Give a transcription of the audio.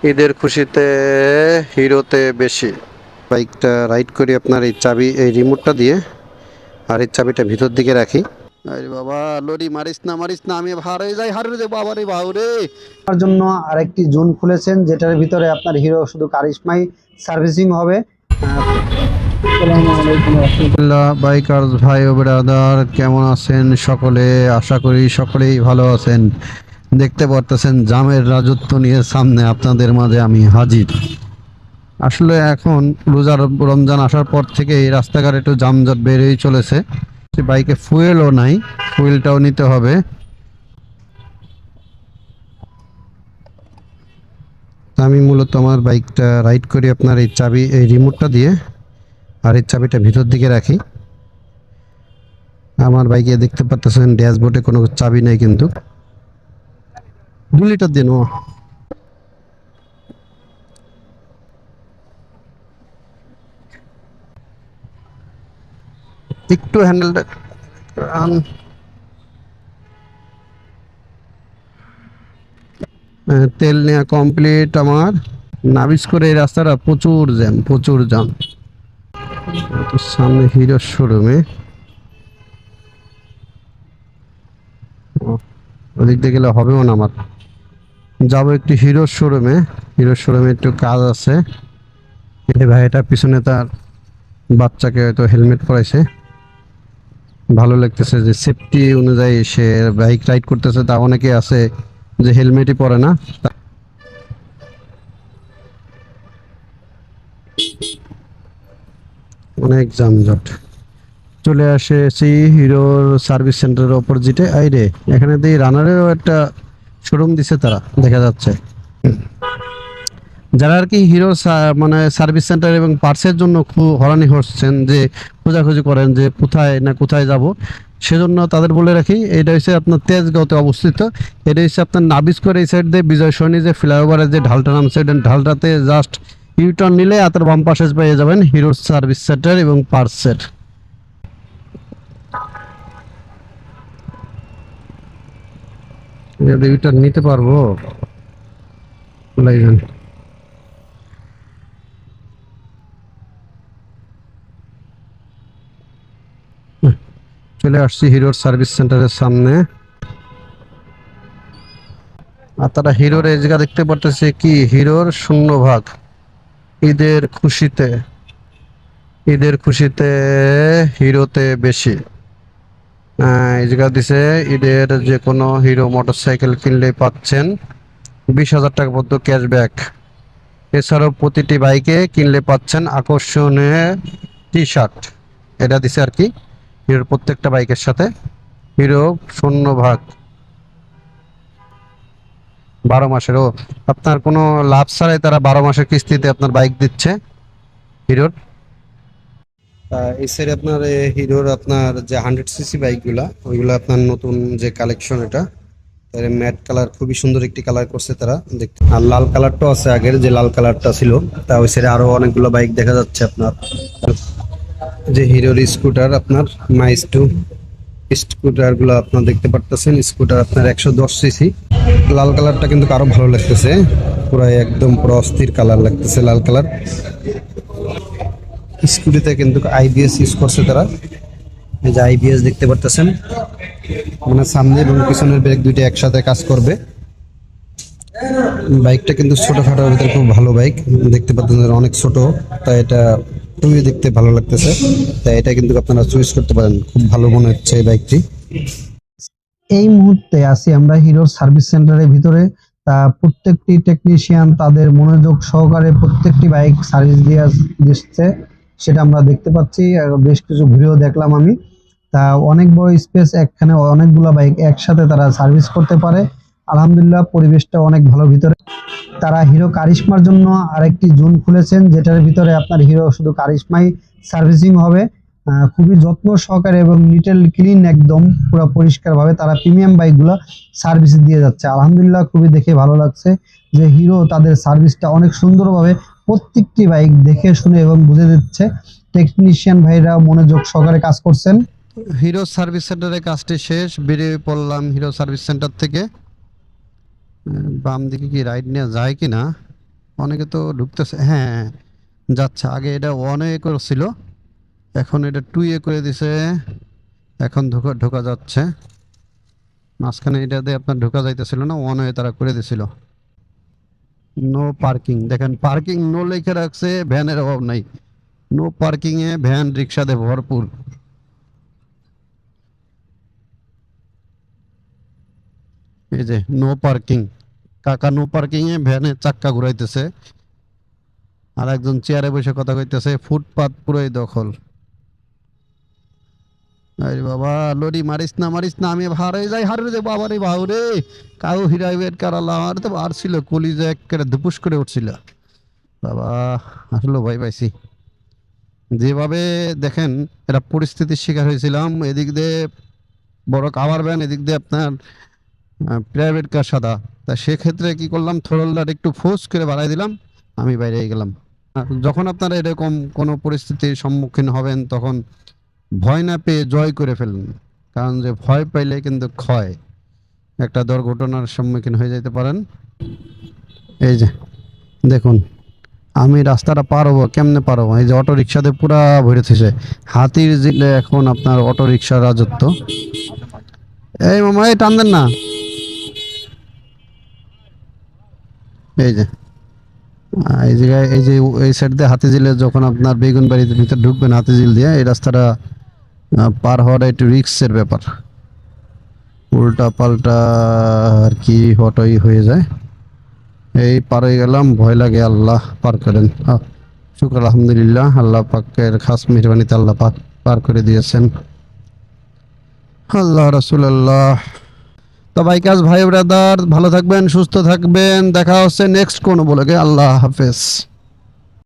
ঈদের খুশিতে হিরোতে বেশি। বাইকটা রাইড করি আপনার এই চাবি এই রিমোটটা দিয়ে, আর এই চাবিটা ভিতর দিকে রাখি। আরে বাবা লরি মারিস না আমি হারে যাই হারে রে বাবা রে বাউরে। তার জন্য আরেকটি জোন খুলেছেন যেটার ভিতরে আপনার হিরো শুধু কারিশমাই সার্ভিসিং হবে। আসসালামু আলাইকুম রাহমাতুল্লাহ। বাইকার্স ভাই ও ব্রাদার, কেমন আছেন সকলে? আশা করি সকলেই ভালো আছেন। দেখতে পারতেছেন জামের রাজত্ব নিয়ে সামনে আপনাদের মাঝে আমি হাজির। আসলে এখন রোজার রমজান আসার পর থেকে এই রাস্তাঘাট একটু জামজট বেড়েই চলেছে। বাইকে ফুয়েলও নাই, ফুয়েলটাও নিতে হবে। আমি মূলত আমার বাইকটা রাইড করি আপনার এই চাবি এই রিমোটটা দিয়ে, আর এই চাবিটা ভিতর দিকে রাখি। আমার বাইকে দেখতে পাচ্ছেন ড্যাশবোর্ডে কোনো চাবি নেই, কিন্তু 2 লিটার দিন ও একটু হ্যান্ডেলটা তেল নেওয়া কমপ্লিট আমার। নাবিস করে এই রাস্তাটা প্রচুর জ্যাম, প্রচুর জ্যাম। সামনে হিরোর শোরুমে, ওদিক দিয়ে গেলে হবেও না আমার। যাবো একটু হিরোর শোরুমে, হিরোর শোরুমে একটু কাজ আছে। এই ভাইটা পিছনে তার বাচ্চাকে হয়তো হেলমেট পরাইছে, ভালো লাগতেছে যে সেফটি অনুযায়ী সে বাইক রাইড করতেছে। তা অনেকে আছে যে হেলমেটই পরে না। অনেক যানজট। চলে আসেছি হিরোর সার্ভিস সেন্টারের অপোজিটে। আইরে এখানে দিয়ে রানারেরও একটা শোরুম দিছে তারা, দেখা যাচ্ছে। যারা আর কি হিরো মানে সার্ভিস সেন্টার এবং পার্টসের জন্য খুব হরানি হচ্ছেন, যে খোঁজাখুঁজি করেন যে কোথায় না কোথায় যাব, সেজন্য তাদের বলে রাখি এটা হচ্ছে আপনার তেজগাঁওতে অবস্থিত। এটা হচ্ছে আপনার নাবিস করে এই সাইড দিয়ে বিজয় সরণি যে ফ্লাইওভারের যে ঢালটা নামছে, ঢালটাতে জাস্ট ইউটার্ন নিলে আপনার বাম পাশে পেয়ে যাবেন হিরোর সার্ভিস সেন্টার এবং পার্টসের। ইউটার্ন নিতে পারবো লাইন। চলে আসছি হিরোর সার্ভিস সেন্টারের সামনে। আর তারা হিরোর এই জায়গা দেখতে পারতেছে কি হিরোর 0 ভাগ ঈদের খুশিতে, ঈদের খুশিতে হিরোতে বেশি। এই জায়গা দিছে ঈদের যে কোনো হিরো মোটরসাইকেল কিনলে পাচ্ছেন 20,000 টাকা পর্যন্ত ক্যাশব্যাক। এছাড়াও প্রতিটি বাইকে কিনলে পাচ্ছেন আকর্ষণীয় টি-শার্ট। এটা দিছে আর কি হিরোর প্রত্যেকটা বাইকের সাথে। হিরো 0 ভাগ 12 মাসেরও আপনার কোনো লাভ ছাড়াই তারা 12 মাসের কিস্তিতে আপনার বাইক দিচ্ছে হিরোর। এই সাইডে আপনার হিরোর আপনার যে 100 সিসি বাইকগুলা, ওইগুলো আপনার নতুন যে কালেকশন, এটা ম্যাট কালার, খুবই সুন্দর একটি কালার করছে তারা দেখতে। আর লাল কালারটাও আছে, আগের যে লাল কালারটা ছিল। তা ওই সাইডে আরো অনেকগুলো বাইক দেখা যাচ্ছে আপনার। যে হিরোর স্কুটার আপনার মাইস টু স্কুটার গুলো আপনার দেখতে পারতেছেন। স্কুটার আপনার 110 সিসি। লাল কালারটা কিন্তু আরো ভালো লাগতেছে, পুরো একদম পুরো অস্থির কালার লাগতেছে লাল কালার। স্কুটিতে কিন্তু আইবিএস ইউজ করছে তারা। এই যে আইবিএস দেখতে পারতেছেন, মানে সামনে এবং পিছনের ব্রেক দুইটা একসাথে কাজ করবে। বাইকটা কিন্তু ছোটখাটোর ভিতরে খুব ভালো বাইক, দেখতে পাচ্ছেন অনেক ছোট, তাই এটা খুবই দেখতে ভালো লাগতেছে। তাই এটা কিন্তু আপনারা চুজ করতে পারেন, খুব ভালো মনে হচ্ছে এই বাইকটি। এই মুহূর্তে আছি আমরা হিরোর সার্ভিস সেন্টারের ভিতরে। তা প্রত্যেকটি টেকনিশিয়ান তাদের মনোযোগ সহকারে প্রত্যেকটি বাইক সার্ভিস দিয়ে দিচ্ছে, সেটা আমরা দেখতে পাচ্ছি। আর বেশ কিছু ভিডিও দেখলাম আমি। তা অনেক বড় স্পেস, এখানে অনেকগুলো বাইক একসাথে তারা সার্ভিস করতে পারে। আলহামদুলিল্লাহ, পরিবেশটা অনেক ভালো ভিতরে। তারা হিরো কারিশমার জন্য আরেকটি জোন খুলেছেন যেটার ভিতরে আপনার হিরো শুধু কারিশমাই সার্ভিসিং হবে। খুবই যত্ন সহকারে এবং নিটেল ক্লিন, একদম পুরো পরিষ্কার ভাবে তারা প্রিমিয়াম বাইকগুলো সার্ভিস দিয়ে যাচ্ছে। আলহামদুলিল্লাহ, খুবই দেখে ভালো লাগছে যে হিরো তাদের সার্ভিসটা অনেক সুন্দরভাবে প্রত্যেকটি বাইক দেখে শুনে এবং বুঝে দিচ্ছে। টেকনিশিয়ান ভাইরা মনোযোগ সহকারে কাজ করছেন। হিরো সার্ভিস সেন্টারের কাজটি শেষ, বেরিয়ে পড়লাম হিরো সার্ভিস সেন্টার থেকে। বাম দিকে কি রাইড নেওয়া যায় কিনা অনেকে তো ঢুকতেছে, হ্যাঁ যাচ্ছে। আগে এটা 1-এ করছিল, এখন এটা 2-এ করে দিছে। এখন ঢোকা ঢোকা যাচ্ছে। মাঝখানে এটা দিয়ে আপনার ঢোকা যাইতেছিল না, 1-এ তারা করে দিছিল। নো পার্কিং, দেখেন পার্কিং নো লিখে রাখছে, ভ্যানের অভাব নাই। নো পার্কিং এ ভ্যান রিক্সা দিয়ে ভরপুর। এই যে নো পার্কিং, কাকা নো পার্কিং এ ভ্যানে চাক্কা ঘুরাইতেছে, আর একজন চেয়ারে বসে কথা কইতেছে। ফুটপাত পুরোই দখল। আরে বাবা, লরি মারিস না মারিস না, আমি হারে যাই, হারে রে বাবা রে বাউ রে। কাউ হিরাইবের কারালা আমার তো আর ছিল, কলিজা একেবারে দুপুস করে উঠছিল। বাবা, আসলে ভয় পাইছি। যেভাবে দেখেন এটা পরিস্থিতির শিকার হয়েছিলাম। এদিক দিয়ে বড় কাভার ভ্যান, এদিক দিয়ে আপনার প্রাইভেট কার সাদা। তা সেক্ষেত্রে কি করলাম, থ্রোটলটা একটু ফোর্স করে বাড়াই দিলাম, আমি বাইরে গেলাম। যখন আপনারা এরকম কোনো পরিস্থিতির সম্মুখীন হবেন, তখন ভয় না পেয়ে জয় করে ফেলুন। কারণ যে ভয় পাইলে কিন্তু ক্ষয়, একটা দুর্ঘটনার সম্মুখীন হয়ে যেতে পারেন। এই যে দেখুন, আমি রাস্তাটা পার হবো কেমনে পার হবো, এই যে অটো রিক্সাতে পুরা ভরে থেছে। হাতির জিলে এখন আপনার অটো রিক্সার রাজত্ব। এই মামা, এই টান দেন না। এই যে এই জায়গায়, এই যে এই সাইড দিয়ে হাতিঝিলে যখন আপনার বেগুন বাড়ির ভিতরে ঢুকবেন হাতিঝিল দিয়ে, এই রাস্তাটা পার হওয়াটা একটু রিস্কের ব্যাপার। উল্টা পাল্টা আর কি অটোই হয়ে যায়। এই পার হয়ে গেলাম, ভয় লাগে, আল্লাহ পার করেন। শুক্র আলহামদুলিল্লাহ, আল্লাহ পাকের খাস মেহরবানিতে আল্লাহ পাক পার করে দিয়েছেন। আল্লাহ রাসূলুল্লাহ। তো ভাই কাজ, ভাই ব্রাদার, ভালো থাকবেন, সুস্থ থাকবেন। দেখা হচ্ছে নেক্সট কোনো ব্লগে। আল্লাহ হাফেজ।